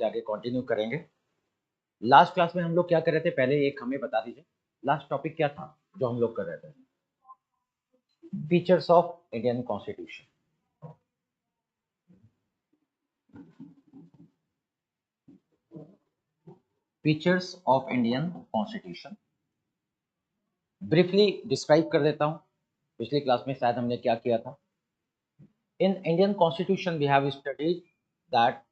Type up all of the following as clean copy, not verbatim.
से आगे कंटिन्यू करेंगे। लास्ट क्लास में हम लोग क्या कर रहे थे, पहले एक हमें बता दीजिए लास्ट टॉपिक क्या था जो हम लोग कर रहे थे। Features of Indian constitution. Features of Indian constitution briefly describe कर देता हूं। पिछली क्लास में शायद हमने क्या किया था। In Indian constitution we have studied that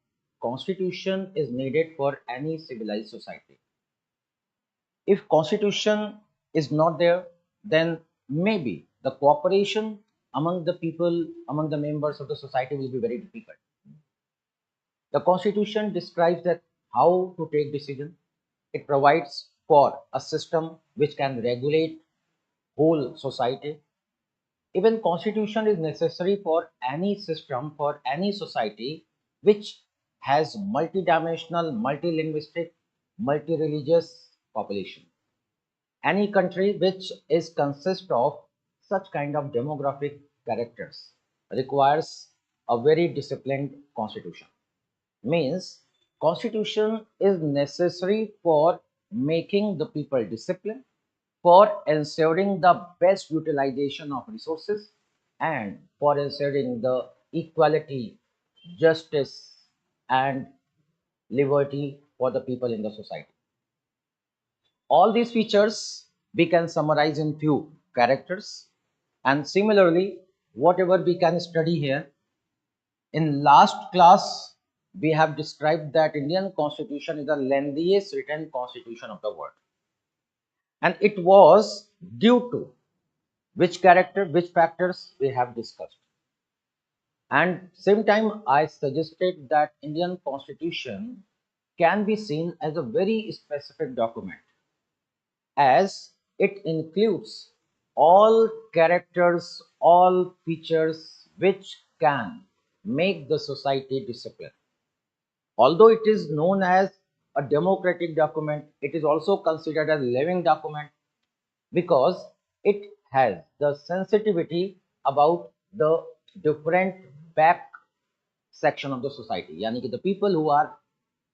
constitution is needed for any civilized society. If constitution is not there, then maybe the cooperation among the people, among the members of the society will be very difficult. The constitution describes that how to take decision. It provides for a system which can regulate whole society. Even constitution is necessary for any system, for any society which has multidimensional, multilinguistic, multi-religious population. Any country which is consist of such kind of demographic characters requires a very disciplined constitution. Means constitution is necessary for making the people disciplined, for ensuring the best utilization of resources, and for ensuring the equality, justice, and liberty for the people in the society. All these features we can summarize in few characters, and similarly whatever we can study here. In last class we have described that Indian constitution is the lengthiest written constitution of the world, and it was due to which factors we have discussed. And same time I suggested that Indian constitution can be seen as a very specific document, as it includes all characters, all features which can make the society disciplined. Although it is known as a democratic document, it is also considered as a living document because it has the sensitivity about the different back section of the society, yani the people who are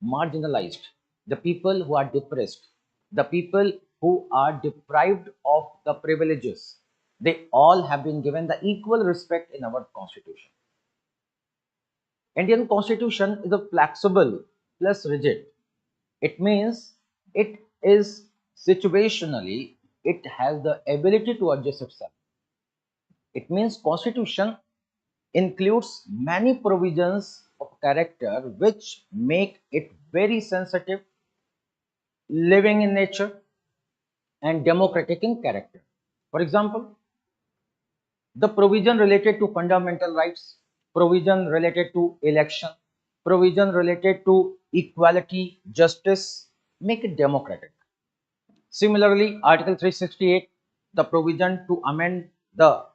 marginalized, the people who are depressed, the people who are deprived of the privileges, they all have been given the equal respect in our constitution. Indian constitution is a flexible plus rigid. It means it is situationally, it has the ability to adjust itself. It means constitution includes many provisions of character which make it very sensitive, living in nature, and democratic in character. For example, the provision related to fundamental rights, provision related to election, provision related to equality, justice, make it democratic. Similarly, Article 368, the provision to amend the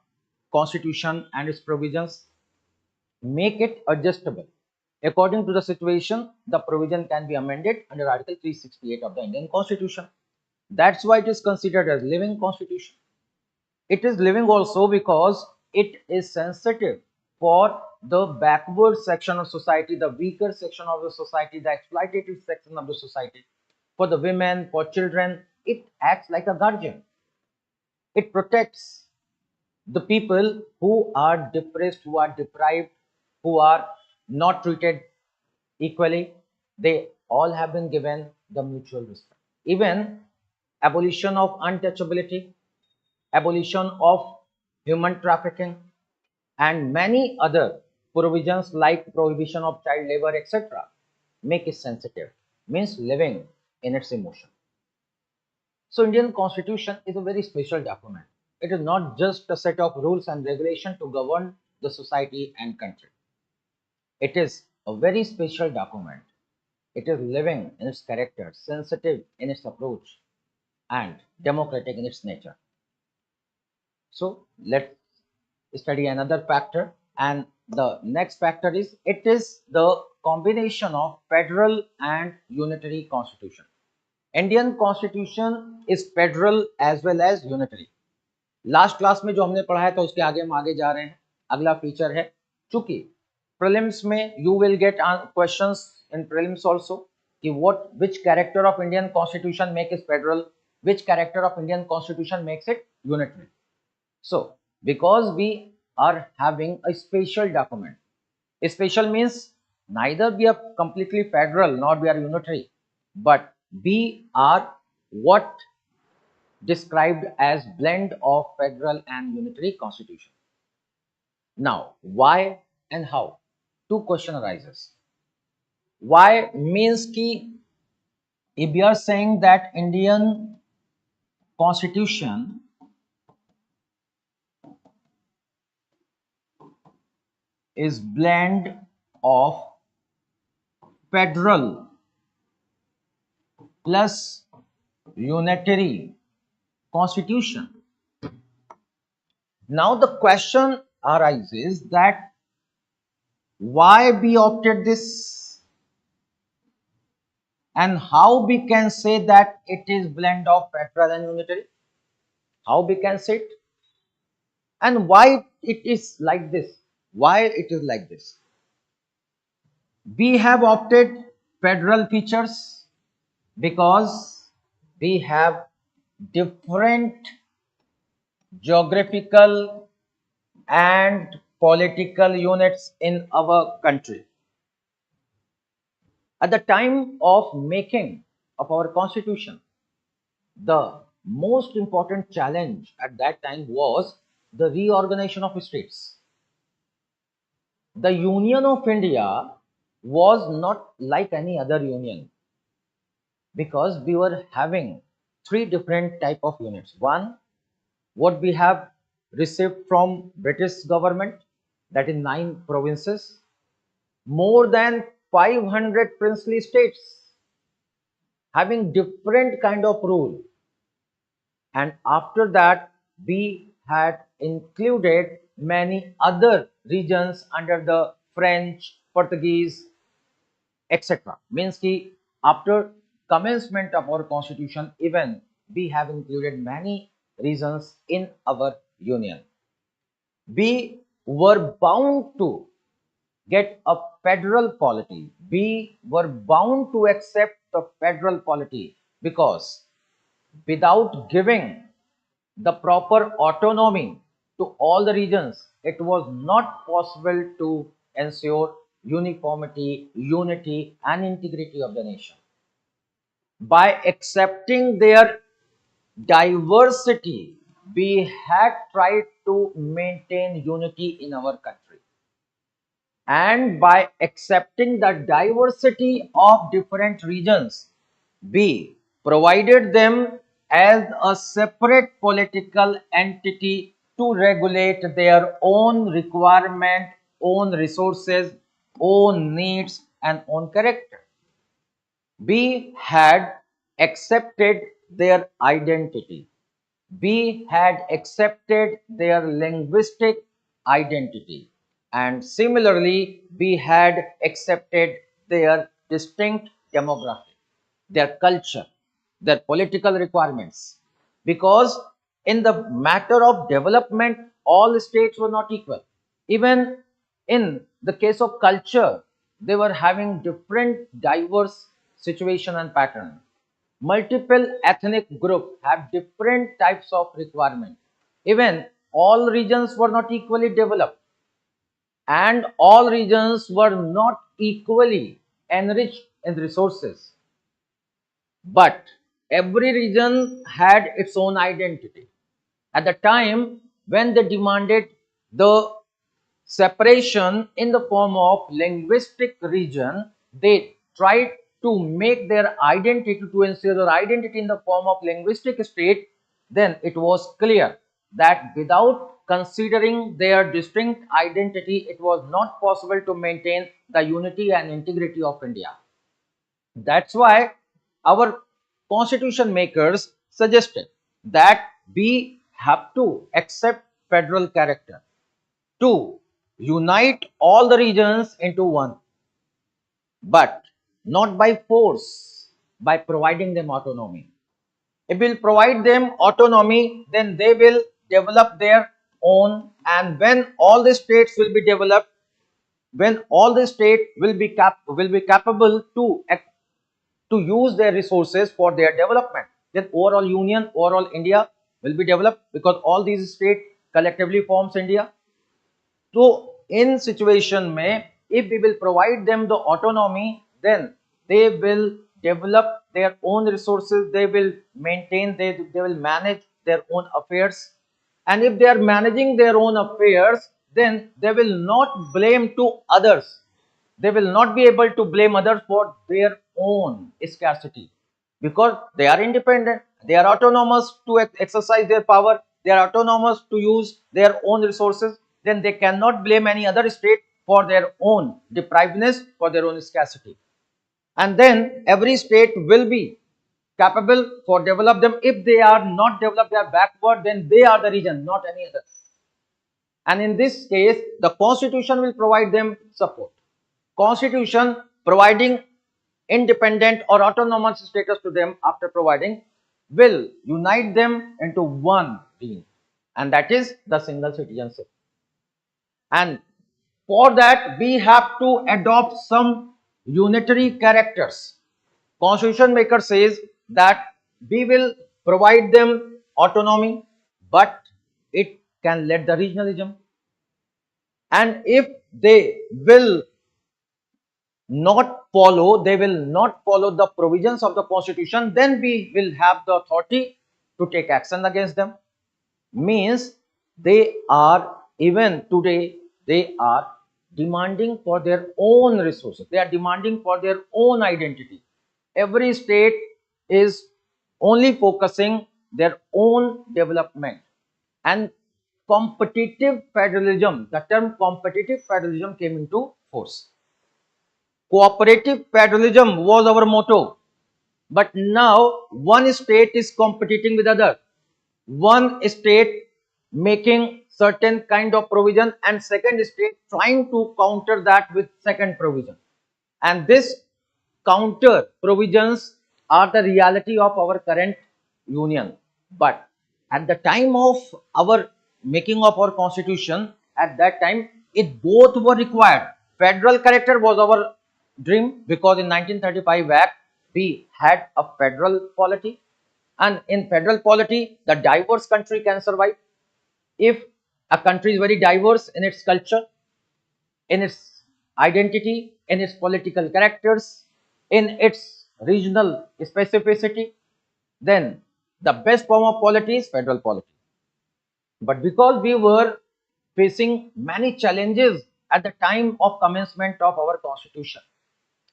constitution and its provisions, make it adjustable. According to the situation, the provision can be amended under Article 368 of the Indian Constitution. That's why it is considered as living constitution. It is living also because it is sensitive for the backward section of society, the weaker section of the society, the exploitative section of the society. For the women, for children, it acts like a guardian. It protects the people who are depressed, who are deprived, who are not treated equally. They all have been given the mutual respect. Even abolition of untouchability, abolition of human trafficking, and many other provisions like prohibition of child labor, etc., make it sensitive, means living in its emotion. So Indian Constitution is a very special document. It is not just a set of rules and regulations to govern the society and country. It is a very special document. It is living in its character, sensitive in its approach, and democratic in its nature. So let's study another factor, and the next factor is it is the combination of federal and unitary constitution. Indian constitution is federal as well as unitary. Last class में जो हमने पढ़ाया था उसके आगे हम आगे जा रहे हैं. अगला फीचर है, चूंकि प्रीलिम्स में you will get questions in prelims also, which character of Indian Constitution makes it federal, which character of Indian Constitution makes it unitary. So, because we are having a special document, special means neither we are completely federal nor we are unitary, but we are what described as blend of federal and unitary constitution. Now, why and how? Two question arises. Why means ki if we are saying that Indian constitution is blend of federal plus unitary constitution. Now the question arises that why we opted this and how we can say that it is blend of federal and unitary, how we can say it, and why it is like this, why it is like this. We have opted federal features because we have different geographical and political units in our country. At the time of making of our constitution, the most important challenge at that time was the reorganization of states. The Union of India was not like any other union because we were having three different type of units. One, what we have received from British government, that is 9 provinces, more than 500 princely states having different kind of rule, and after that we had included many other regions under the French, Portuguese, etc. Means ki after commencement of our constitution, even we have included many regions in our union. We were bound to get a federal polity. We were bound to accept the federal polity because without giving the proper autonomy to all the regions, it was not possible to ensure uniformity, unity, and integrity of the nation. By accepting their diversity, we had tried to maintain unity in our country. And by accepting the diversity of different regions, we provided them as a separate political entity to regulate their own requirement, own resources, own needs, and own character. We had accepted their identity. We had accepted their linguistic identity, and similarly we had accepted their distinct demography, their culture, their political requirements, because in the matter of development all states were not equal. Even in the case of culture, they were having different diverse situation and pattern. Multiple ethnic groups have different types of requirement. Even all regions were not equally developed, and all regions were not equally enriched in resources, but every region had its own identity. At the time when they demanded the separation in the form of linguistic region, they tried to make their identity, to ensure their identity in the form of linguistic state. Then it was clear that without considering their distinct identity, it was not possible to maintain the unity and integrity of India. That's why our constitution makers suggested that we have to accept federal character to unite all the regions into one, but not by force, by providing them autonomy. If we will provide them autonomy, then they will develop their own, and when all the states will be developed, when all the state will be capable to use their resources for their development, then overall union, overall India will be developed, because all these states collectively forms India. So in situation mein, if we will provide them the autonomy, then they will develop their own resources, they will maintain, they will manage their own affairs. And if they are managing their own affairs, then they will not blame to others. They will not be able to blame others for their own scarcity, because they are independent, they are autonomous to exercise their power, they are autonomous to use their own resources. Then they cannot blame any other state for their own deprivedness, for their own scarcity. And then every state will be capable for develop them. If they are not developed, they are backward, then they are the region, not any other. And in this case, the constitution will provide them support. Constitution providing independent or autonomous status to them, after providing, will unite them into one being, and that is the single citizenship. And for that we have to adopt some unitary characters. Constitution maker says that we will provide them autonomy, but it can let the regionalism. And if they will they will not follow the provisions of the constitution, then we will have the authority to take action against them. Means they are, even today, they are demanding for their own resources, they are demanding for their own identity. Every state is only focusing their own development. And competitive federalism, the term competitive federalism came into force. Cooperative federalism was our motto, but now one state is competing with other, one state making certain kind of provision and second state trying to counter that with second provision. And this counter provisions are the reality of our current union. But at the time of our making of our constitution, at that time it both were required. Federal character was our dream, because in 1935 Act we had a federal polity, and in federal polity the diverse country can survive. If a country is very diverse in its culture, in its identity, in its political characters, in its regional specificity, then the best form of polity is federal polity. But because we were facing many challenges at the time of commencement of our constitution,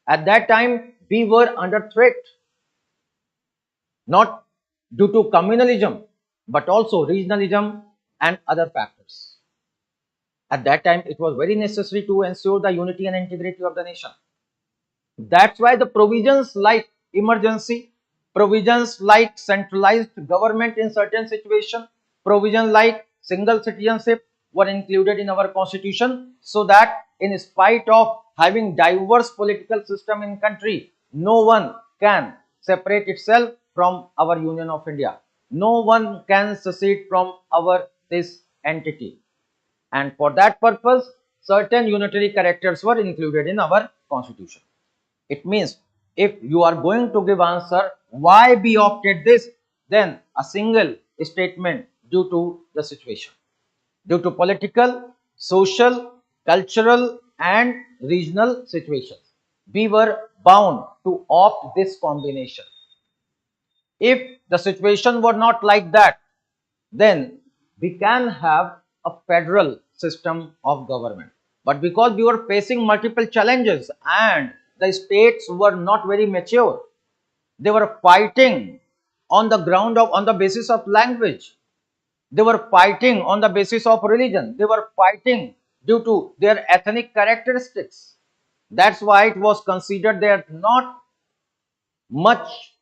at that time we were under threat, not due to communalism, but also regionalism and other factors. At that time it was very necessary to ensure the unity and integrity of the nation. That's why the provisions like emergency, provisions like centralized government in certain situations, provisions like single citizenship were included in our constitution, so that in spite of having diverse political system in country, no one can separate itself from our Union of India. No one can secede from our this entity. And for that purpose, certain unitary characters were included in our constitution. It means if you are going to give answer why we opted this, then a single statement: due to the situation, due to political, social, cultural and regional situations, we were bound to opt this combination. If the situation were not like that, then we can have a federal system of government. But because we were facing multiple challenges and the states were not very mature, they were fighting on the ground of, on the basis of language, they were fighting on the basis of religion, they were fighting due to their ethnic characteristics. That's why it was considered they are not much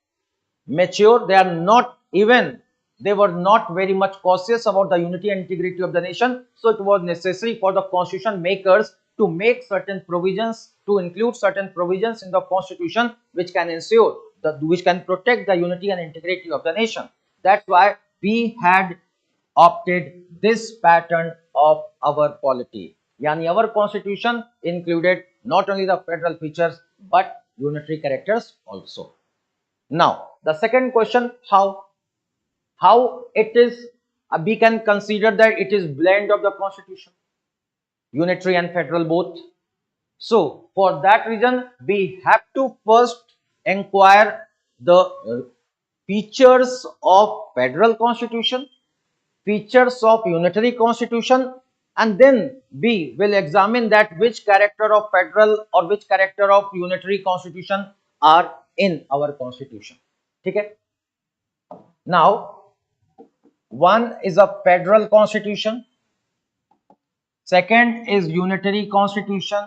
mature, they are not even, they were not very much cautious about the unity and integrity of the nation. So it was necessary for the constitution makers to make certain provisions, to include certain provisions in the constitution which can ensure which can protect the unity and integrity of the nation. That's why we had opted this pattern of our polity. Yani our constitution included not only the federal features but unitary characters also. Now the second question, how it is, we can consider that it is blend of the constitution, unitary and federal both. So for that reason we have to first inquire the features of federal constitution, features of unitary constitution, and then we will examine that which character of federal or which character of unitary constitution are in our constitution. Okay. Now one is a federal constitution, second is unitary constitution,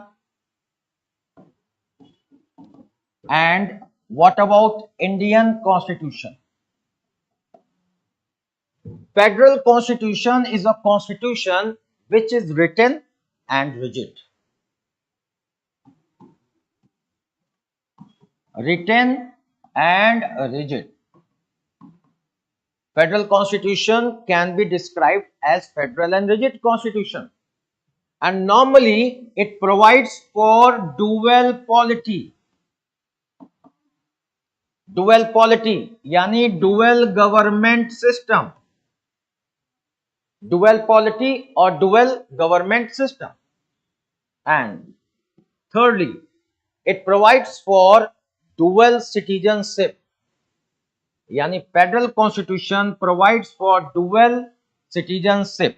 and what about Indian constitution? Federal constitution is a constitution which is written and rigid. Written and rigid. Federal constitution can be described as federal and rigid constitution, and normally it provides for dual polity. Dual polity yani dual government system. Dual polity or dual government system. And thirdly, it provides for dual citizenship. Yani federal constitution provides for dual citizenship.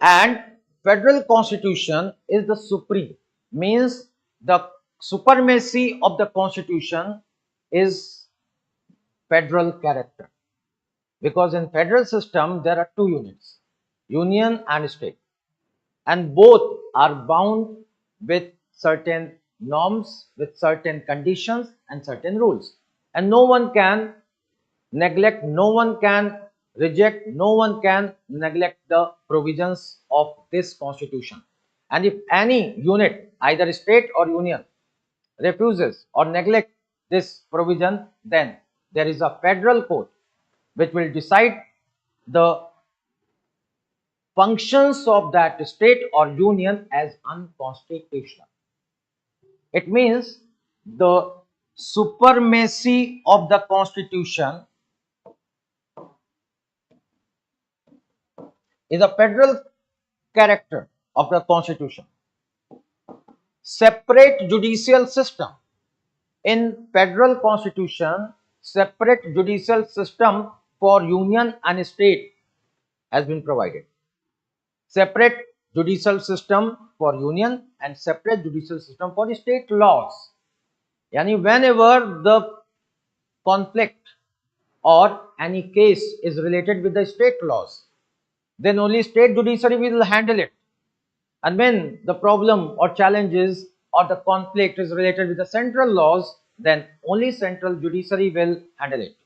And federal constitution is the supreme, means the supremacy of the constitution is federal character, because in federal system there are two units, union and state, and both are bound with certain norms, with certain conditions and certain rules, and no one can neglect, no one can reject, no one can neglect the provisions of this constitution. And if any unit, either state or union, refuses or neglect this provision, then there is a federal court which will decide the functions of that state or union as unconstitutional. It means the supremacy of the constitution is a federal character of the constitution. Separate judicial system. In federal constitution, separate judicial system for union and state has been provided. Separate judicial system for union and separate judicial system for the state laws. Yani whenever the conflict or any case is related with the state laws, then only state judiciary will handle it. And when the problem or challenges or the conflict is related with the central laws, then only central judiciary will handle it.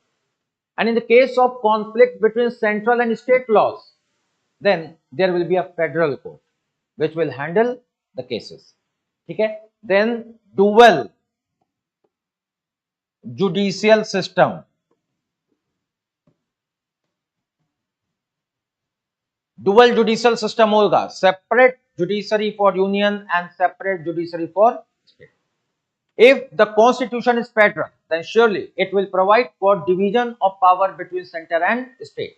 And in the case of conflict between central and state laws, then there will be a federal court which will handle the cases. Okay? Then dual judicial system. Dual judicial system होगा, separate judiciary for union and separate judiciary for state. If the constitution is federal, then surely it will provide for division of power between center and state.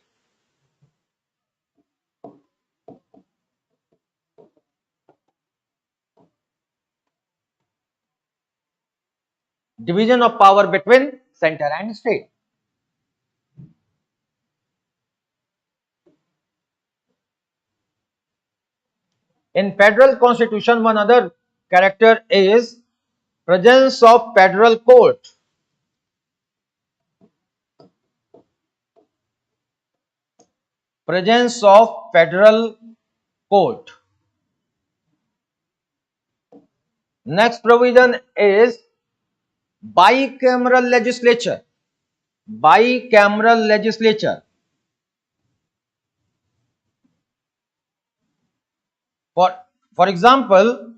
Division of power between center and state. In federal constitution, one other character is presence of federal court. Presence of federal court. Next provision is bicameral legislature. Bicameral legislature. For example,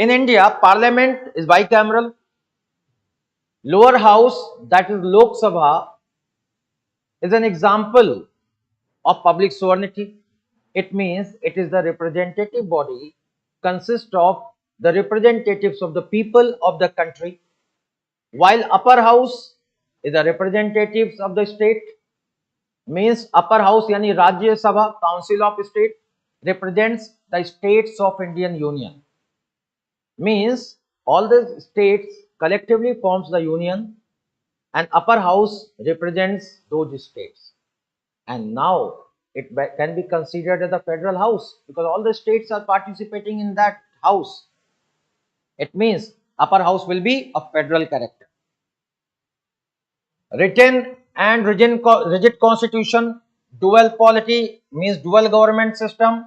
In India, Parliament is bicameral. Lower house, that is Lok Sabha, is an example of public sovereignty. It means it is the representative body, consists of the representatives of the people of the country, while upper house is the representatives of the state. Means upper house yani Rajya Sabha, Council of State, represents the states of Indian Union. Means all the states collectively forms the union, and upper house represents those states. And now it can be considered as a federal house because all the states are participating in that house. It means upper house will be of federal character. Written and rigid constitution, dual polity means dual government system,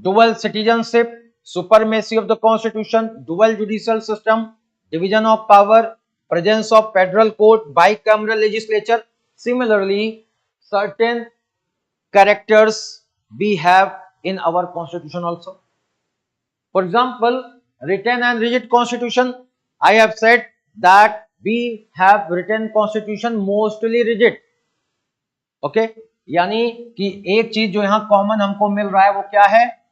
dual citizenship, supremacy of the constitution, dual judicial system, division of power, presence of federal court, bicameral legislature. Similarly, certain characters we have in our constitution also. For example, written and rigid constitution, I have said that we have written constitution mostly rigid. Okay यानी कि एक चीज जो यहां common हमको मिल रहा है वो क्या है,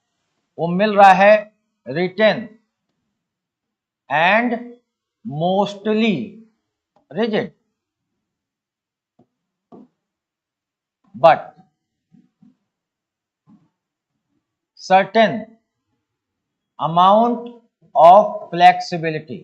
वो मिल रहा है written and mostly rigid. But certain amount of flexibility.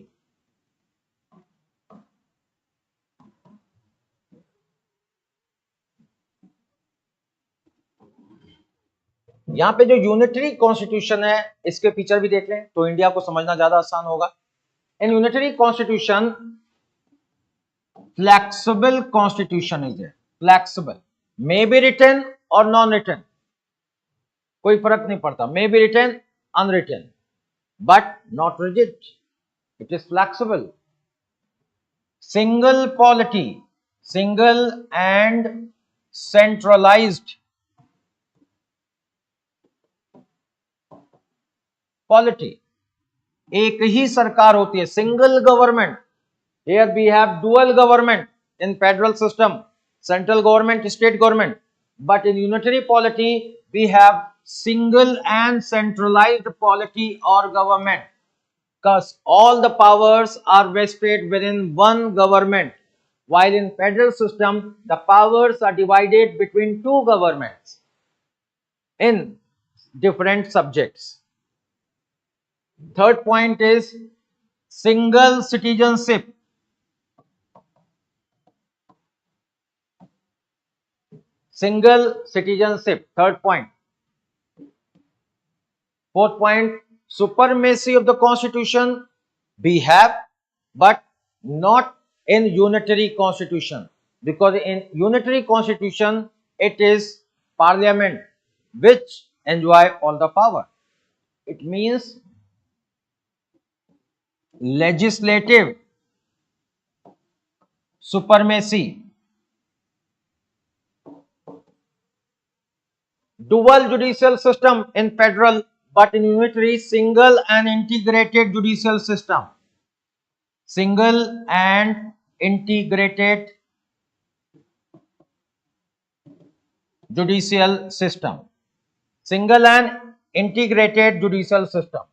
यहां पे जो यूनिटरी कॉन्स्टिट्यूशन है इसके फीचर भी देख लें तो इंडिया को समझना ज्यादा आसान होगा. In unitary constitution flexible constitution is है. फ्लेक्सिबल मे बी रिटन और नॉन रिटन, कोई फर्क नहीं पड़ता, may be written unwritten, but not rigid, it is flexible. Single polity, single and centralized polity, एक ही सरकार होती है, single government. Here we have dual government in federal system, central government, state government, but in unitary polity we have single and centralized polity or government, because all the powers are vested within one government, while in federal system the powers are divided between two governments in different subjects. Third point is single citizenship. Single citizenship, third point. Fourth point, supremacy of the constitution we have, but not in unitary constitution, because in unitary constitution it is parliament which enjoy all the power. It means legislative supremacy. Dual judicial system in federal, but in unitary single and integrated judicial system. Single and integrated judicial system. Single and integrated judicial system.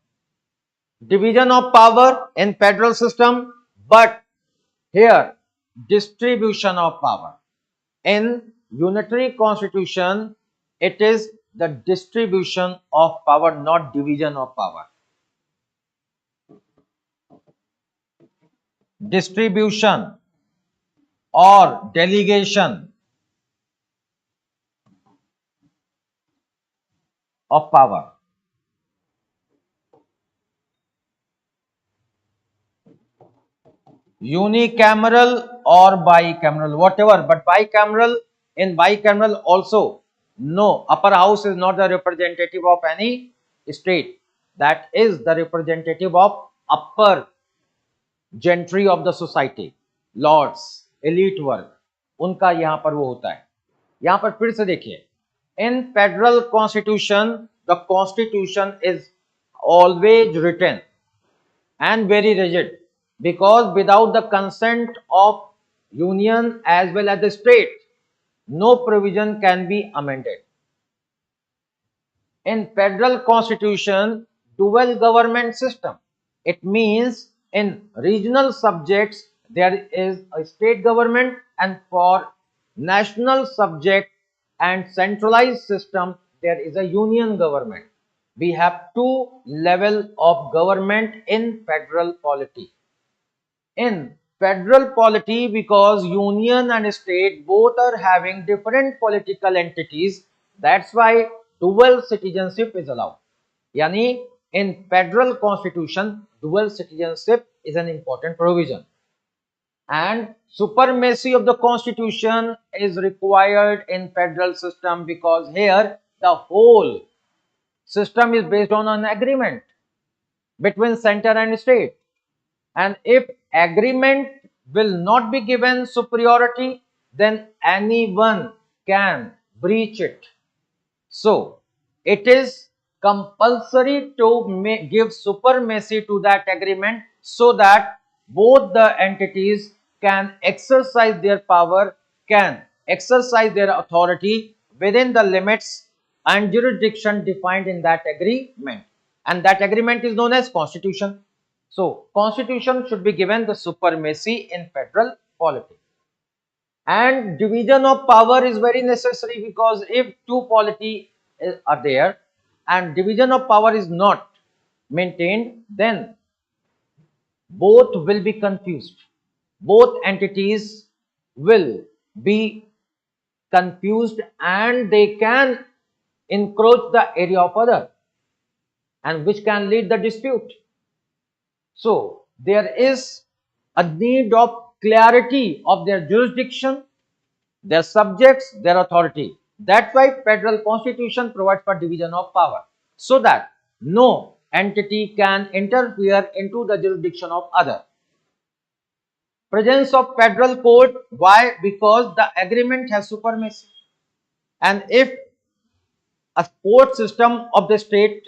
Division of power in federal system, but here distribution of power. In unitary constitution it is the distribution of power, not division of power. Distribution or delegation of power. Unicameral or bicameral, whatever, but bicameral, in bicameral also, no, upper house is not the representative of any state, that is the representative of upper gentry of the society, lords, elite work, उनका यहाँ पर वो होता है. यहाँ पर फिर से देखिए, in federal constitution the constitution is always written and very rigid, because without the consent of union as well as the state, no provision can be amended. In federal constitution, dual government system, it means in regional subjects there is a state government, and for national subject and centralized system there is a union government. We have two level of government in federal polity. In federal polity, because union and state both are having different political entities, that's why dual citizenship is allowed. Yani in federal constitution, dual citizenship is an important provision, and supremacy of the constitution is required in federal system, because here the whole system is based on an agreement between center and state, and if agreement will not be given superiority, then anyone can breach it. So it is compulsory to give supremacy to that agreement, so that both the entities can exercise their power, can exercise their authority within the limits and jurisdiction defined in that agreement, and that agreement is known as constitution. So constitution should be given the supremacy in federal polity. And division of power is very necessary, because if two polity are there and division of power is not maintained, then both will be confused. Both entities will be confused and they can encroach the area of other, and which can lead the dispute. So there is a need of clarity of their jurisdiction, their subjects, their authority. That's why federal constitution provides for division of power, so that no entity can interfere into the jurisdiction of other. Presence of federal court, why? Because the agreement has supremacy, and if a court system of the state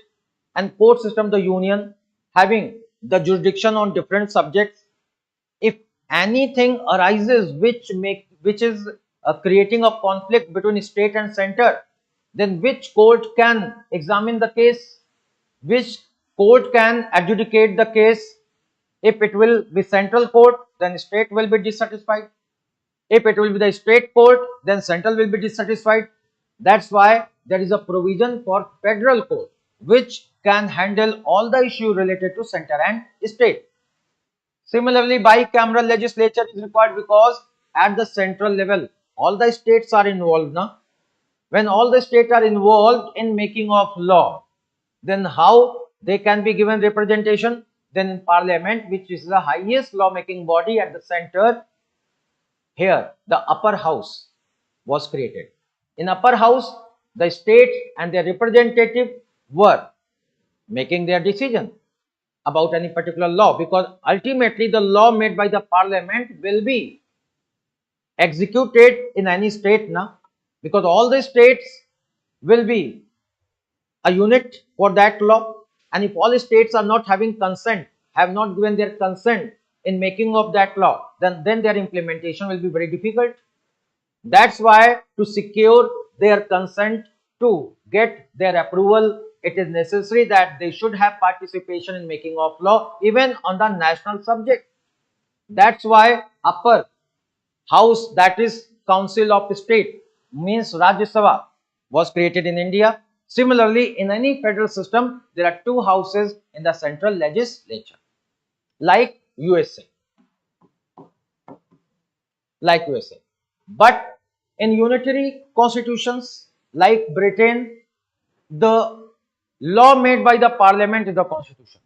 and court system of the union having the jurisdiction on different subjects, if anything arises which is creating a conflict between state and center, then which court can examine the case, which court can adjudicate the case? If it will be central court, then state will be dissatisfied. If it will be the state court, then central will be dissatisfied. That's why there is a provision for federal court, which can handle all the issues related to center and state. Similarly, bicameral legislature is required, because at the central level all the states are involved now. When all the states are involved in making of law, then how they can be given representation? Then in parliament, which is the highest lawmaking body at the center, here the upper house was created. In upper house, the states and their representative were making their decision about any particular law, because ultimately the law made by the parliament will be executed in any state now, because all the states will be a unit for that law, and if all states are not having consent, have not given their consent in making of that law, then their implementation will be very difficult. That's why to secure their consent, to get their approval, it is necessary that they should have participation in making of law even on the national subject. That's why upper house, that is council of state, means Rajya Sabha, was created in India. Similarly, in any federal system, there are two houses in the central legislature, like USA. But in unitary constitutions like Britain, the law made by the parliament is the constitution.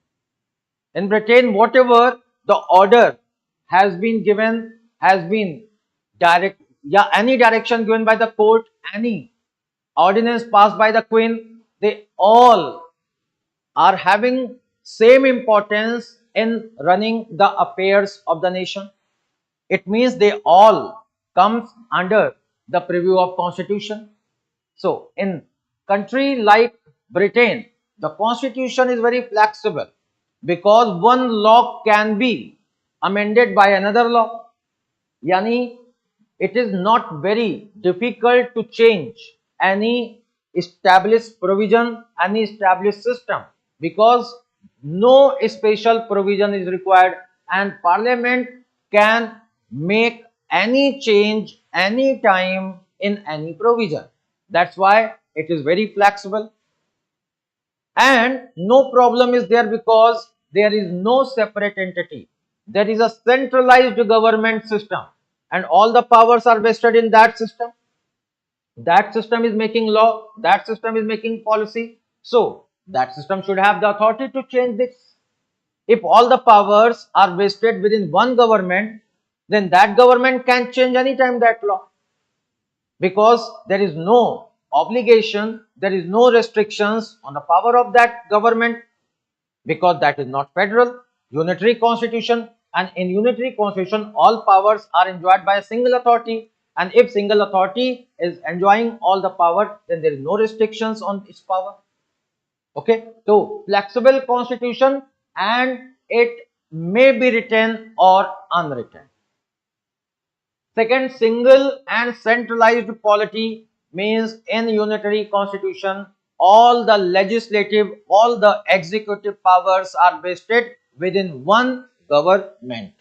In Britain, whatever the order has been given, has been any direction given by the court, any ordinance passed by the queen, they all are having same importance in running the affairs of the nation. It means they all comes under the purview of constitution. So in country like Britain, the constitution is very flexible because one law can be amended by another law. Yani it is not very difficult to change any established provision, any established system, because no special provision is required and Parliament can make any change any time in any provision. That's why it is very flexible. And no problem is there because there is no separate entity. There is a centralized government system and all the powers are vested in that system. That system is making law, that system is making policy. So that system should have the authority to change this. If all the powers are vested within one government, then that government can change anytime that law, because there is no obligation, there is no restrictions on the power of that government, because that is not federal, unitary constitution, and in unitary constitution all powers are enjoyed by a single authority, and if single authority is enjoying all the power, then there is no restrictions on its power. Okay, so flexible constitution, and it may be written or unwritten. Second, single and centralized polity means in unitary constitution all the legislative, all the executive powers are vested within one government.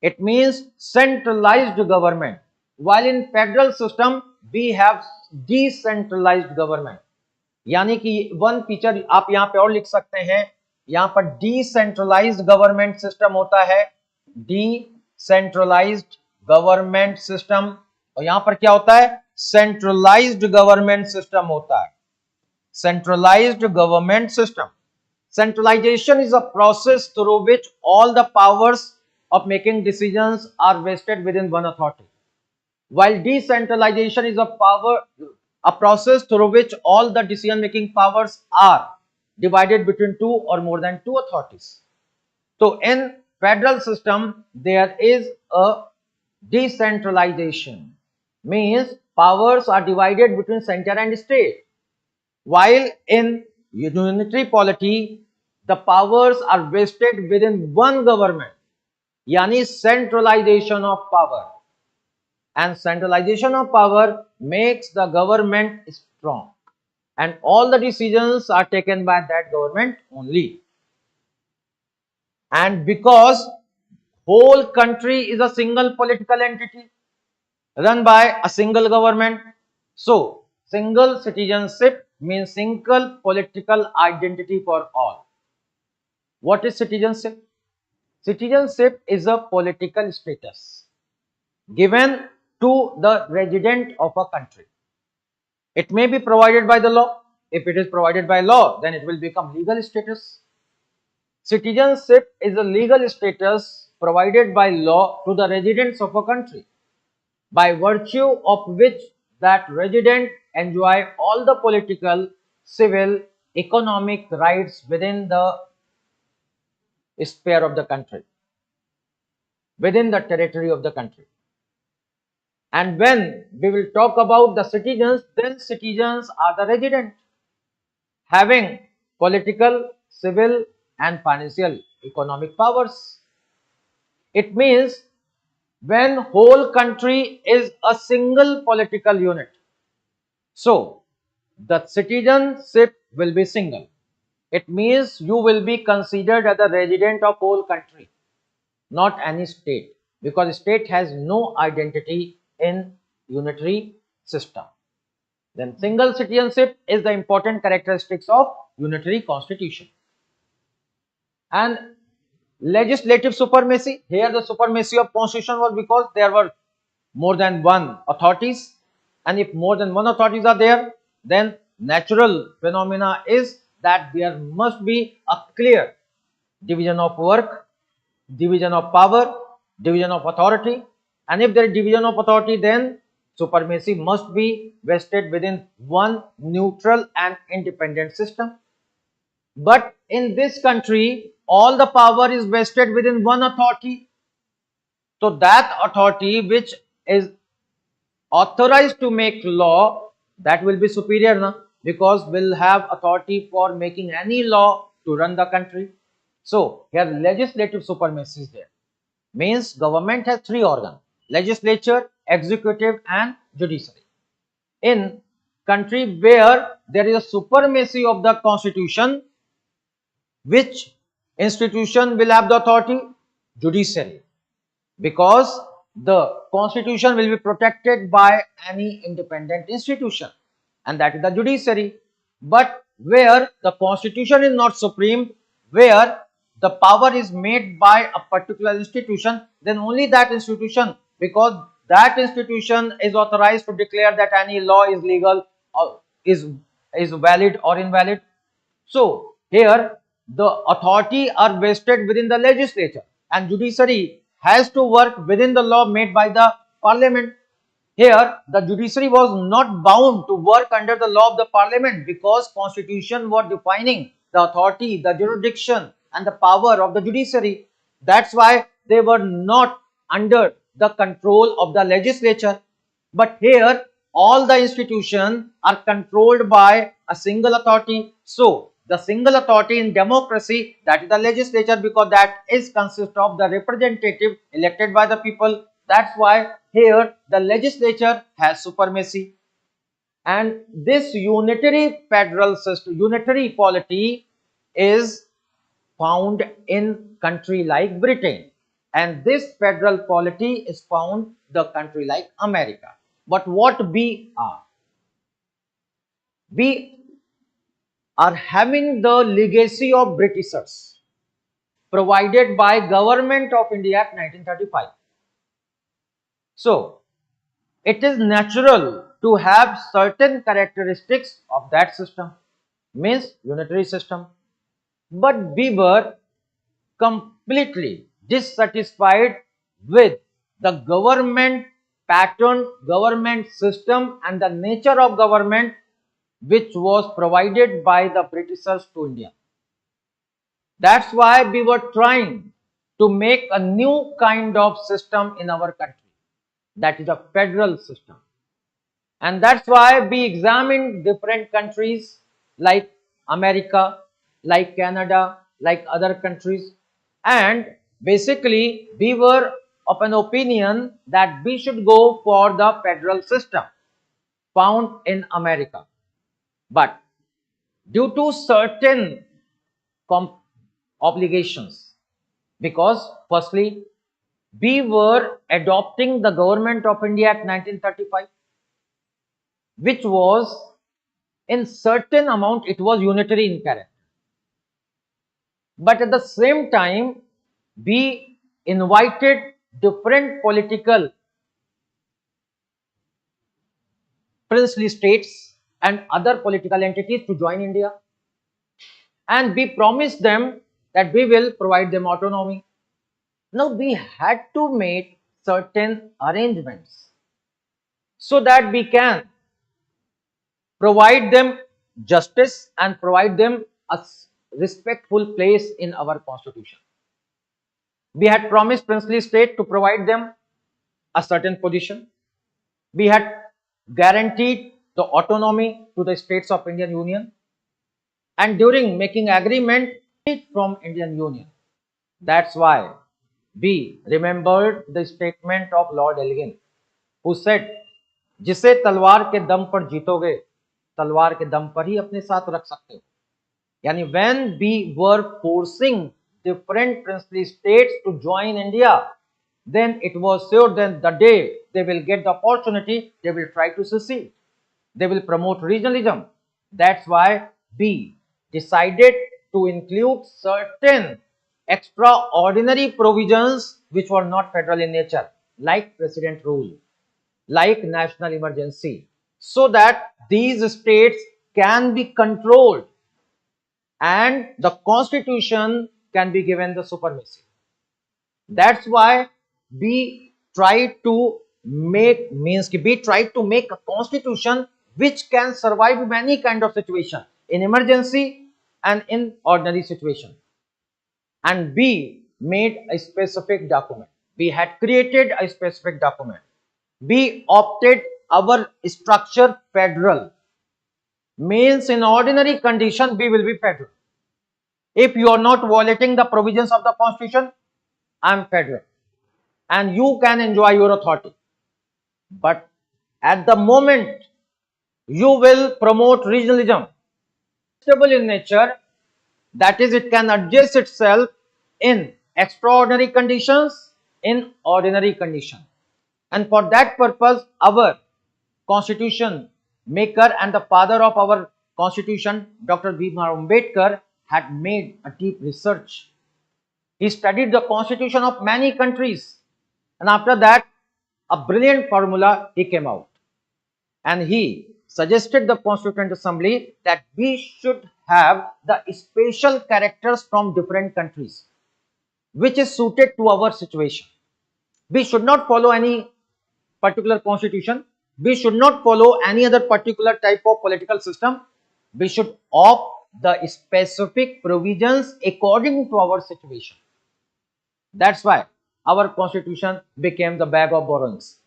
It means centralized government, while in federal system we have decentralized government. यानी कि one feature आप यहाँ पे और लिख सकते हैं, यहाँ पर डिसेंट्रलाइज्ड गवर्नमेंट सिस्टम होता है, डिसेंट्रलाइज्ड गवर्नमेंट सिस्टम, और यहां पर क्या होता है, सेंट्रलाइज्ड गवर्नमेंट सिस्टम होता है, centralised government system. Centralization is a process through which all the powers of making decisions are vested within one authority, while decentralization is a process through which all the decision making powers are divided between two or more than two authorities. So in federal system there is a decentralization, means powers are divided between center and state, while in unitary polity the powers are vested within one government, yani centralization of power, and centralization of power makes the government strong and all the decisions are taken by that government only. And because whole country is a single political entity run by a single government, so single citizenship means single political identity for all. What is citizenship? Citizenship is a political status given to the resident of a country. It may be provided by the law. If it is provided by law, then it will become legal status. Citizenship is a legal status provided by law to the residents of a country, by virtue of which that resident enjoy all the political, civil, economic rights within the sphere of the country, within the territory of the country. And when we will talk about the citizens, then citizens are the resident having political, civil and financial economic powers. It means when whole country is a single political unit, so the citizenship will be single. It means you will be considered as a resident of whole country, not any state, because state has no identity in unitary system. Then single citizenship is the important characteristics of unitary constitution. And legislative supremacy, here the supremacy of constitution was because there were more than one authorities, and if more than one authorities are there, then natural phenomena is that there must be a clear division of work, division of power, division of authority, and if there is division of authority, then supremacy must be vested within one neutral and independent system. But in this country, all the power is vested within one authority. So that authority which is authorized to make law, that will be superior, na? because we'll have authority for making any law to run the country. So here legislative supremacy is there. Means government has three organs: legislature, executive and judiciary. In country where there is a supremacy of the constitution, which institution will have the authority? Judiciary. Because the constitution will be protected by any independent institution, and that is the judiciary. But where the constitution is not supreme, where the power is made by a particular institution, then only that institution, because that institution is authorized to declare that any law is legal or is valid or invalid. So here the authority are vested within the legislature, and judiciary has to work within the law made by the parliament. Here the judiciary was not bound to work under the law of the parliament, because constitution was defining the authority, the jurisdiction and the power of the judiciary. That's why they were not under the control of the legislature. But here all the institutions are controlled by a single authority. So the single authority in democracy, that is the legislature, because that is consist of the representative elected by the people. That's why here the legislature has supremacy. And this unitary federal system, unitary polity, is found in country like Britain, and this federal polity is found the country like America. But what we are having the legacy of Britishers provided by Government of India Act 1935. So it is natural to have certain characteristics of that system, means unitary system. But we were completely dissatisfied with the government pattern, government system and the nature of government which was provided by the Britishers to India. That's why we were trying to make a new kind of system in our country, that is a federal system. And that's why we examined different countries like America, like Canada, like other countries, and basically we were of an opinion that we should go for the federal system found in America. But due to certain obligations, because firstly we were adopting the Government of India Act 1935, which was in certain amount it was unitary in character, but at the same time we invited different political princely states and other political entities to join India, and we promised them that we will provide them autonomy. Now we had to make certain arrangements so that we can provide them justice and provide them a respectful place in our constitution. We had promised princely state to provide them a certain position. We had guaranteed the autonomy to the states of Indian Union, and during making agreement from Indian Union. That's why we remembered the statement of Lord Aliganj, who said, जिसे तलवार के दम पर जीतोगे, तलवार के दम पर ही अपने साथ रख सकते हो. Yani when we were forcing different princely states to join India, then it was sure that the day they will get the opportunity, they will try to secede. They will promote regionalism. That's why we decided to include certain extraordinary provisions which were not federal in nature, like president rule, like national emergency, so that these states can be controlled and the constitution can be given the supremacy. That's why we try to make a constitution which can survive many kind of situation, in emergency and in ordinary situation. And we made a specific document. We had created a specific document. We opted our structure federal, means in ordinary condition we will be federal. If you are not violating the provisions of the constitution, I am federal and you can enjoy your authority. But at the moment you will promote regionalism, stable in nature, that is, it can adjust itself in extraordinary conditions, in ordinary condition. And for that purpose, our constitution maker and the father of our constitution, Dr. 𝐻𝐵 Ambedkar, had made a deep research. He studied the constitution of many countries, and after that a brilliant formula he came out, and he suggested the Constituent Assembly that we should have the special characters from different countries which is suited to our situation. We should not follow any particular constitution, we should not follow any other particular type of political system, we should opt the specific provisions according to our situation. That's why our constitution became the bag of bones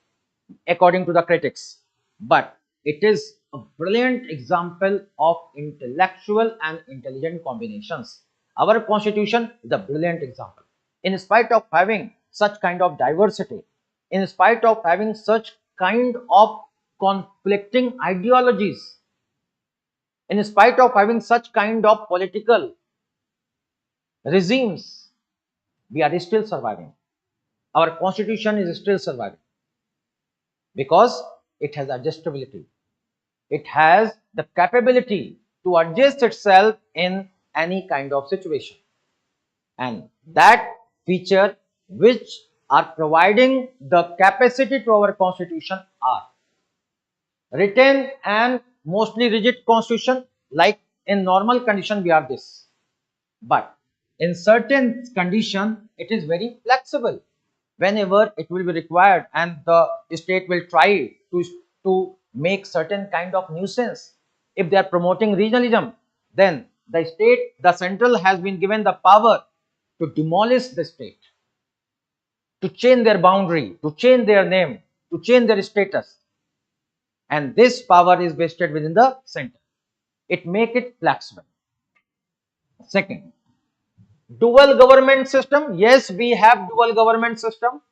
according to the critics, but it is a brilliant example of intellectual and intelligent combinations. Our constitution is a brilliant example. In spite of having such kind of diversity, in spite of having such kind of conflicting ideologies, in spite of having such kind of political regimes, we are still surviving. Our constitution is still surviving because it has adjustability. It has the capability to adjust itself in any kind of situation. And that feature which are providing the capacity to our constitution are written and mostly rigid constitution, like in normal condition we are this, but in certain condition it is very flexible. Whenever it will be required and the state will try to make certain kind of nuisance, if they are promoting regionalism, then the central has been given the power to demolish the state, to change their boundary, to change their name, to change their status, and this power is vested within the center. It make it flexible. Second, dual government system. Yes, we have dual government system.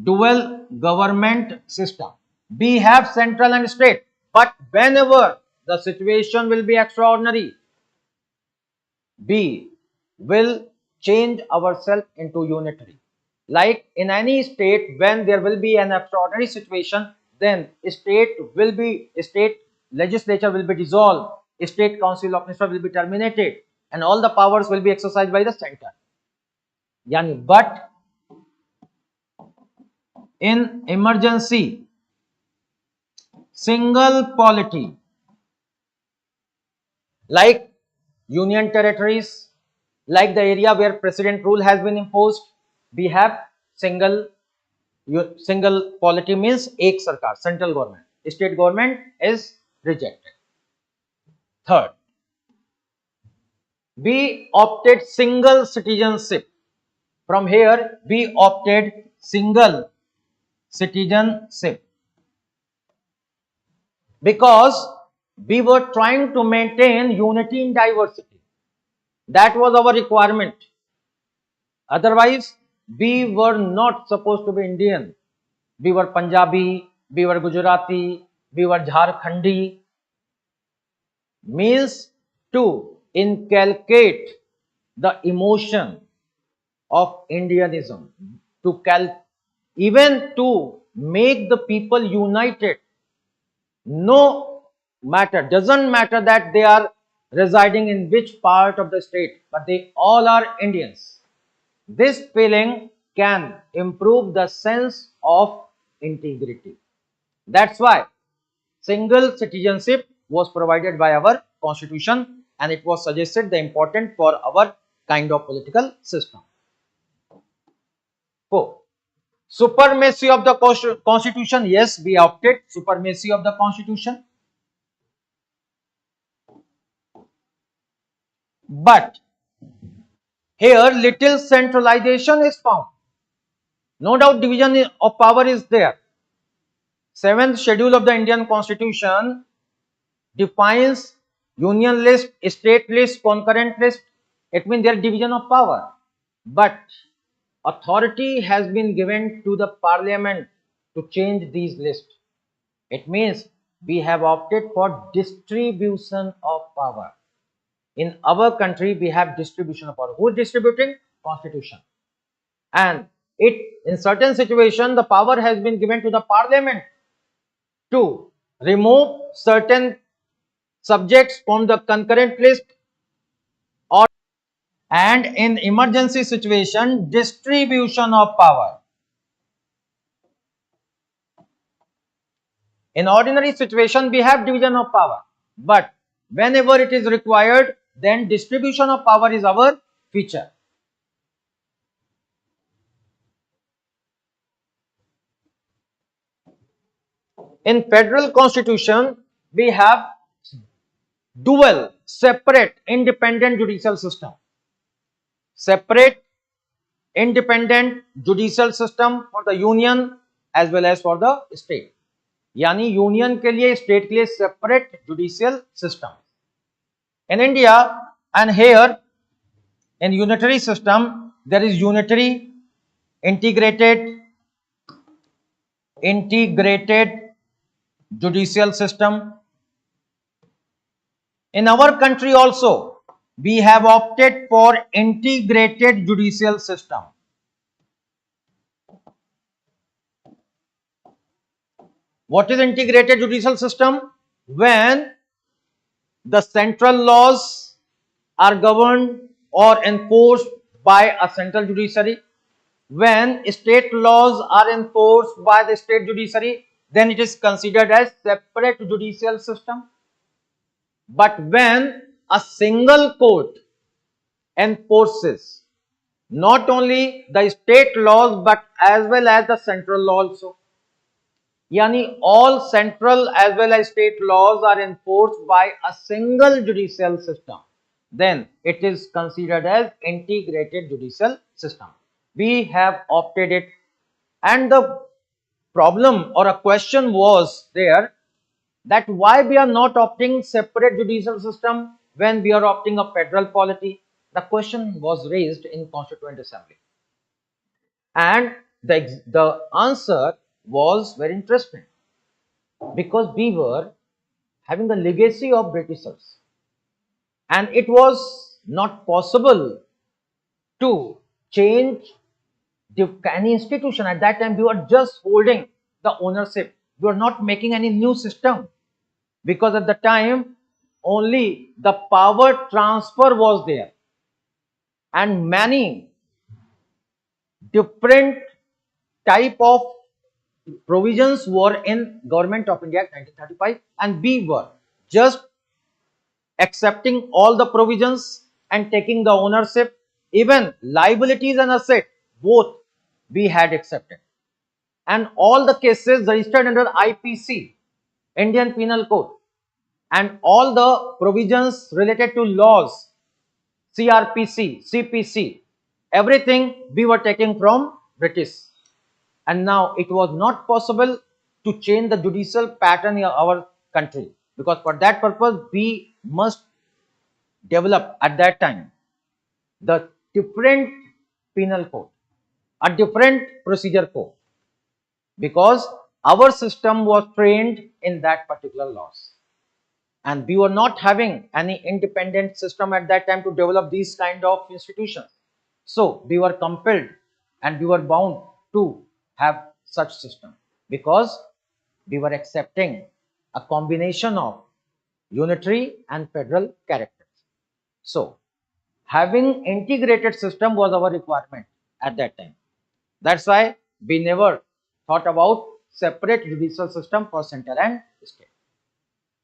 Dual government system. We have central and state, but whenever the situation will be extraordinary, we will change ourselves into unitary. Like in any state, when there will be an extraordinary situation, then state legislature will be dissolved, state council of ministers will be terminated, and all the powers will be exercised by the center. Yani, but in emergency, single polity, like union territories, like the area where president rule has been imposed, we have single polity, means ek sarkar, central government, state government is rejected. Third, we opted single citizenship. From here we opted single citizenship because we were trying to maintain unity in diversity. That was our requirement. Otherwise we were not supposed to be Indian. We were Punjabi, we were Gujarati, we were Jharkhandi. Means to inculcate the emotion of Indianism, even to make the people united. No matter, doesn't matter that they are residing in which part of the state, but they all are Indians. This feeling can improve the sense of integrity. That's why single citizenship was provided by our constitution, and it was suggested the important for our kind of political system. 4. Supremacy of the constitution. Yes, we opted supremacy of the constitution, but here little centralization is found. No doubt division of power is there. 7th schedule of the Indian constitution defines union list, state list, concurrent list. It means their division of power. But authority has been given to the parliament to change these lists. It means we have opted for distribution of power. In our country, we have distribution of power. Who is distributing? Constitution. And in certain situation, the power has been given to the parliament to remove certain subjects from the concurrent list, or and in emergency situation, distribution of power. In ordinary situation, we have division of power, but whenever it is required, then distribution of power is our feature. In federal constitution, we have dual, separate, independent judicial system. Separate, independent judicial system for the union as well as for the state. यानी union के लिए, state के लिए separate judicial system. In India and here in unitary system, there is unitary, integrated judicial system. In our country also, we have opted for integrated judicial system. What is integrated judicial system? When the central laws are governed or enforced by a central judiciary, when state laws are enforced by the state judiciary, then it is considered as separate judicial system. But when a single court enforces not only the state laws but as well as the central law also, yani all central as well as state laws are enforced by a single judicial system, then it is considered as integrated judicial system. We have opted it, and the problem or a question was there that why we are not opting separate judicial system when we are opting a federal polity. The question was raised in Constituent Assembly, and the answer was very interesting, because we were having the legacy of Britishers and it was not possible to change any institution. At that time we were just holding the ownership, we were not making any new system, because at the time only the power transfer was there and many different type of provisions were in Government of India Act 1935, and we were just accepting all the provisions and taking the ownership. Even liabilities and assets, both we had accepted, and all the cases registered under IPC, Indian Penal Code, and all the provisions related to laws, CRPC, CPC, everything we were taking from British. And now it was not possible to change the judicial pattern in our country, because for that purpose we must develop at that time the different penal code, a different procedure code, because our system was trained in that particular laws, and we were not having any independent system at that time to develop these kind of institutions. So we were compelled and we were bound to have such system, because we were accepting a combination of unitary and federal characters. So having integrated system was our requirement at that time. That's why we never thought about separate judicial system for center and state.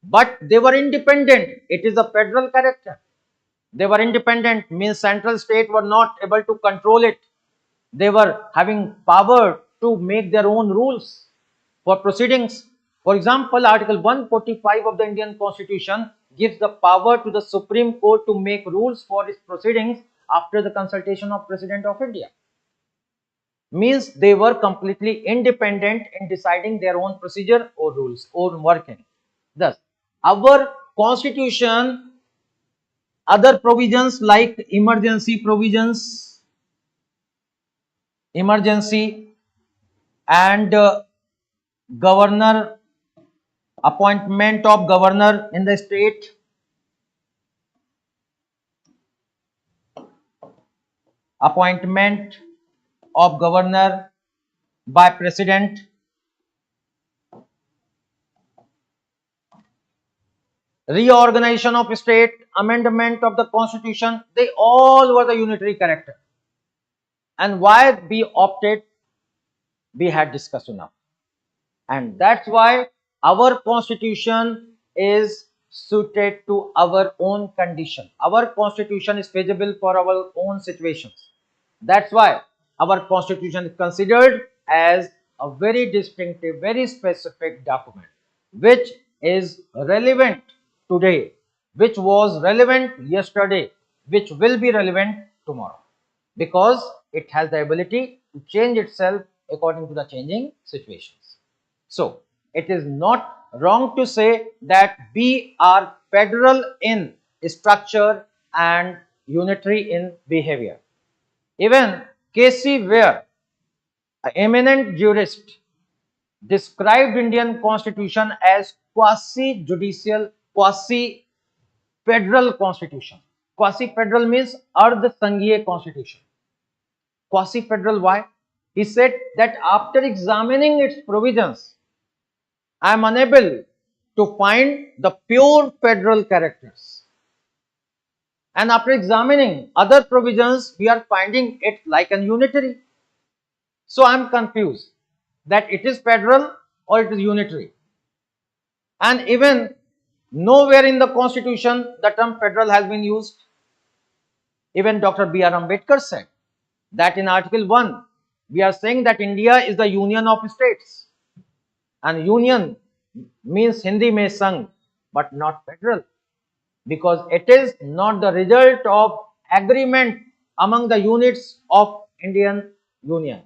But they were independent. It is a federal character. They were independent, means central state were not able to control it. They were having power to make their own rules for proceedings. For example, Article 145 of the Indian Constitution gives the power to the Supreme Court to make rules for its proceedings after the consultation of President of India. Means they were completely independent in deciding their own procedure or rules or working. Thus, our constitution, other provisions like emergency provisions, and governor, appointment of governor in the state, appointment of governor by president, reorganization of state, amendment of the constitution, they all were the unitary character. And why we opted, we had discussed enough. And that's why our constitution is suited to our own condition. Our constitution is feasible for our own situations. That's why our constitution is considered as a very distinctive, very specific document, which is relevant today, which was relevant yesterday, which will be relevant tomorrow, because it has the ability to change itself according to the changing situations. So it is not wrong to say that we are federal in structure and unitary in behavior. Even 𝐻𝐶 Ware, an eminent jurist, described Indian constitution as quasi-judicial, quasi-federal constitution. Quasi-federal means 𝐼𝐻𝐿 constitution. Quasi-federal, why? He said that after examining its provisions, I am unable to find the pure federal characters. And after examining other provisions, we are finding it like an unitary. So I am confused that it is federal or it is unitary. And even nowhere in the constitution the term federal has been used. Even Dr. B.R. Ambedkar said that in Article 1, we are saying that India is the union of states. And union means Hindi mein Sangh, but not federal, because it is not the result of agreement among the units of Indian Union.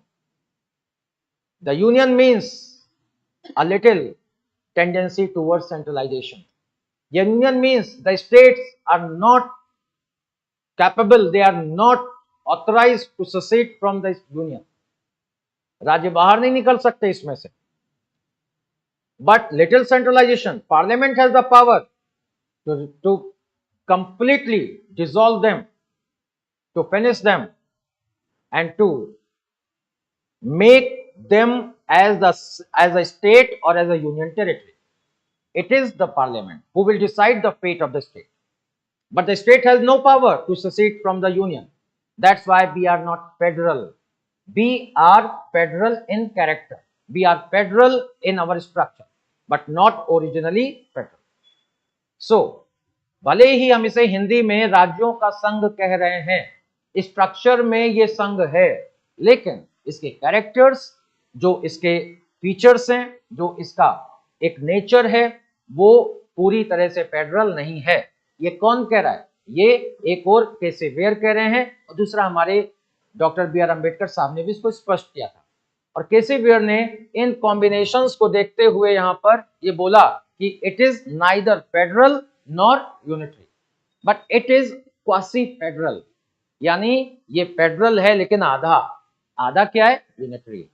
The union means a little tendency towards centralization. Union means the states are not capable, they are not authorized to secede from the union. राज्य बाहर नहीं निकल सकते इसमें से. But little centralization, parliament has the power to completely dissolve them, to finish them, and to make them as a state or as a union territory. It is the parliament who will decide the fate of the state. But the state has no power to secede from the union. That's why we are not federal. We are federal in character. We are federal in our structure, but not originally federal. So, भले ही हम इसे हिंदी में राज्यों का संघ कह रहे हैं, स्ट्रक्चर में ये संघ है, लेकिन इसके कैरेक्टर्स, जो इसके फीचर्स हैं, जो इसका एक नेचर है, वो पूरी तरह से फेडरल नहीं है. ये कौन कह रहा है? ये एक और 𝐻𝐶 Ware कह रहे हैं, और दूसरा हमारे डॉक्टर B.R. अम्बेडकर साहब ने भी इसको स्पष्ट किया था. और 𝐻𝐶 Ware ने इन कॉम्बिनेशंस को देखते हुए यहां पर ये बोला कि it is neither federal nor unitary, but it is quasi federal, यानी ये फेडरल है लेकिन आधा. आधा क्या है? Unitary.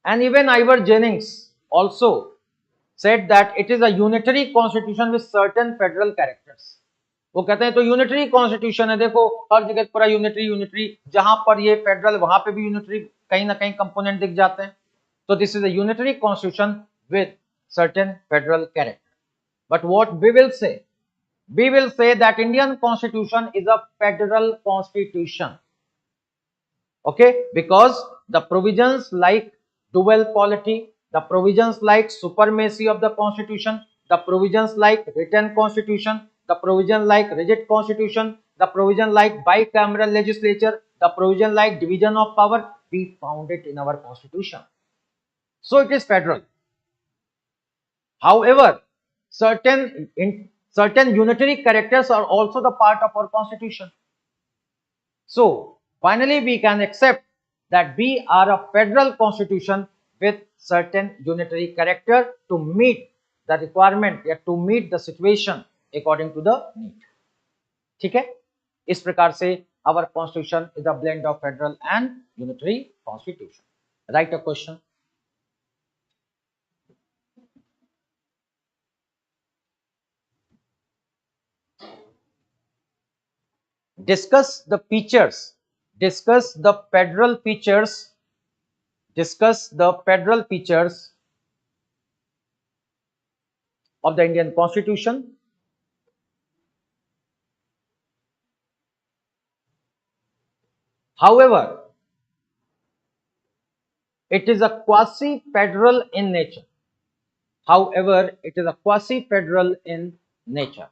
And even Ivor Jennings also said that it is a unitary constitution with certain federal characters. वो कहते हैं तो यूनिटरी कॉन्स्टिट्यूशन है, देखो हर जगह पूरा यूनिटरी, जहां पर ये फेडरल वहां पे भी यूनिटरी कहीं ना कहीं कंपोनेंट दिख जाते हैं. तो this is a unitary constitution with certain federal character. But what we will say that Indian constitution is a federal constitution. Okay, because the provisions like dual polity, the provisions like supremacy of the constitution, the provisions like written constitution, the provision like rigid constitution, the provision like bicameral legislature, the provision like division of power, we found it in our constitution. So it is federal. However, certain unitary characters are also the part of our constitution. So finally we can accept that we are a federal constitution with certain unitary character to meet the requirement या to meet the situation according to the need. ठीक है, इस प्रकार से our constitution is a blend of federal and unitary constitution. Write a question. Discuss the features, discuss the federal features, discuss the federal features of the Indian Constitution. However, it is a quasi-federal in nature. However, it is a quasi-federal in nature.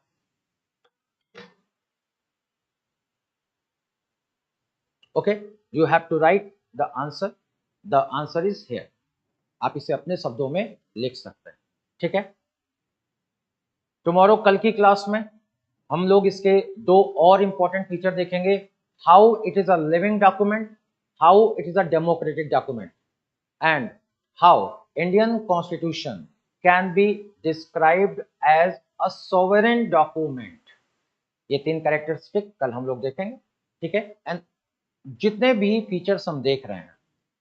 Okay, you have to write the answer. The answer is here. आप इसे अपने शब्दों में लिख सकते हैं। ठीक है, टुमारो कल की क्लास में हम लोग इसके दो और इंपॉर्टेंट फीचर देखेंगे, how it is a living document, how it is a democratic document, and how Indian constitution can be described as a sovereign document. ये तीन कैरेक्टरिस्टिक कल हम लोग देखेंगे। ठीक है, एंड जितने भी फीचर्स हम देख रहे हैं,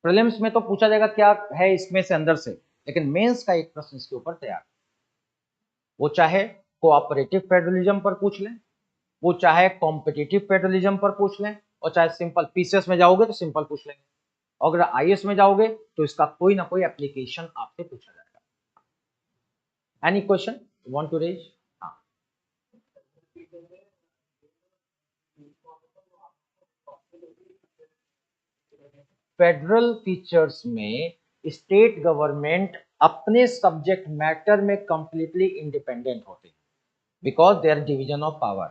प्रीलिम्स में तो पूछा जाएगा क्या है इसमें से अंदर से, लेकिन मेंस का एक प्रश्न इसके ऊपर तैयार, वो चाहे कोऑपरेटिव फेडरलिज्म पर पूछ लें, वो चाहे कॉम्पिटिटिव फेडरलिज्म पर पूछ लें, और चाहे सिंपल पीसीएस में जाओगे तो सिंपल पूछ लेंगे, और अगर आईएएस में जाओगे तो इसका कोई ना कोई एप्लीकेशन आपसे पूछा जाएगा। Any question want to raise? Federal features में स्टेट गवर्नमेंट अपने सब्जेक्ट मैटर में कंप्लीटली इंडिपेंडेंट होते हैं, because they are division of power.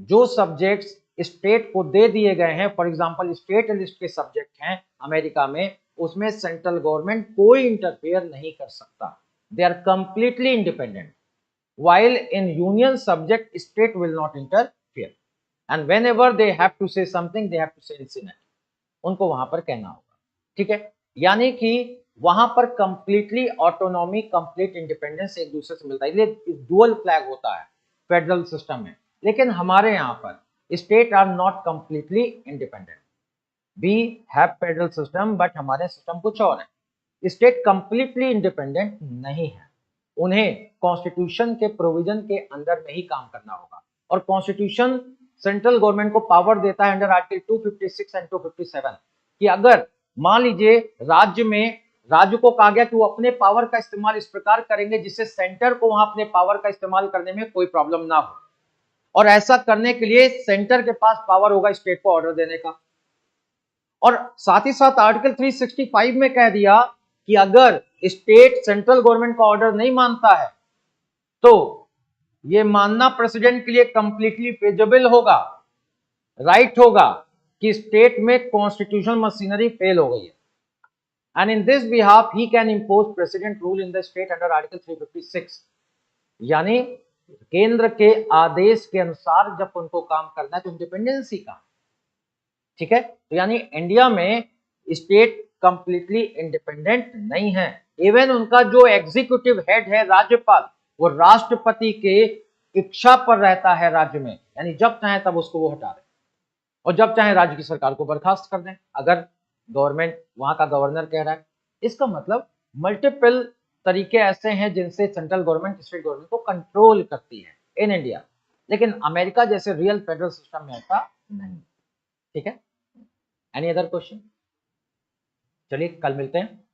जो सब्जेक्ट्स स्टेट को दे दिए गए हैं, फॉर एग्जांपल स्टेट लिस्ट के सब्जेक्ट हैं अमेरिका में, उसमें सेंट्रल गवर्नमेंट कोई इंटरफेयर नहीं कर सकता, they are completely independent. while in union subject state will not interfere and whenever they have to say something they have to say in Senate, उनको वहां पर कहना होगा। ठीक है, यानी कि वहां पर कंप्लीटली ऑटोनॉमी, कंप्लीट इंडिपेंडेंस एक दूसरे से मिलता है, इसलिए डुअल फ्लैग होता है फेडरल सिस्टम में। लेकिन हमारे यहाँ पर state are not completely independent, we have federal system but हमारे सिस्टम कुछ और है। स्टेट कंप्लीटली इंडिपेंडेंट नहीं है, उन्हें कॉन्स्टिट्यूशन के प्रोविजन के अंदर में ही काम करना होगा, और कॉन्स्टिट्यूशन सेंट्रल गवर्नमेंट को पावर देता है अंडर आर्टिकल 256 एंड 257 कि अगर मान लीजिए राज्य को कहा गया कि वो अपने पावर का इस्तेमाल इस प्रकार करेंगे जिससे सेंटर को वहां अपने पावर का इस्तेमाल करने में कोई प्रॉब्लम ना हो, और ऐसा करने के लिए सेंटर के पास पावर होगा स्टेट को ऑर्डर देने का। और साथ ही साथ आर्टिकल 365 में कह दिया कि अगर स्टेट सेंट्रल गवर्नमेंट का ऑर्डर नहीं मानता है तो ये मानना प्रेसिडेंट के लिए कंप्लीटली फिजिबल होगा, राइट होगा कि स्टेट में कॉन्स्टिट्यूशनल मशीनरी फेल हो गई है, and in this behalf he can impose president rule in the state under article 356, यानी केंद्र के आदेश के अनुसार जब उनको काम करना है तो इंडिपेंडेंसी का। ठीक है, तो यानी इंडिया में स्टेट कंप्लीटली इंडिपेंडेंट नहीं है। इवन उनका जो एग्जीक्यूटिव हेड है राज्यपाल, वो राष्ट्रपति के इच्छा पर रहता है राज्य में, यानी जब चाहे तब उसको वो हटा दें और जब चाहे राज्य की सरकार को बर्खास्त कर दें अगर गवर्नमेंट वहां का गवर्नर कह रहा है। इसका मतलब मल्टीपल तरीके ऐसे हैं जिनसे सेंट्रल गवर्नमेंट स्टेट गवर्नमेंट को कंट्रोल करती है इन इंडिया, लेकिन अमेरिका जैसे रियल फेडरल सिस्टम में ऐसा नहीं। ठीक है, एनी अदर क्वेश्चन? चलिए कल मिलते हैं।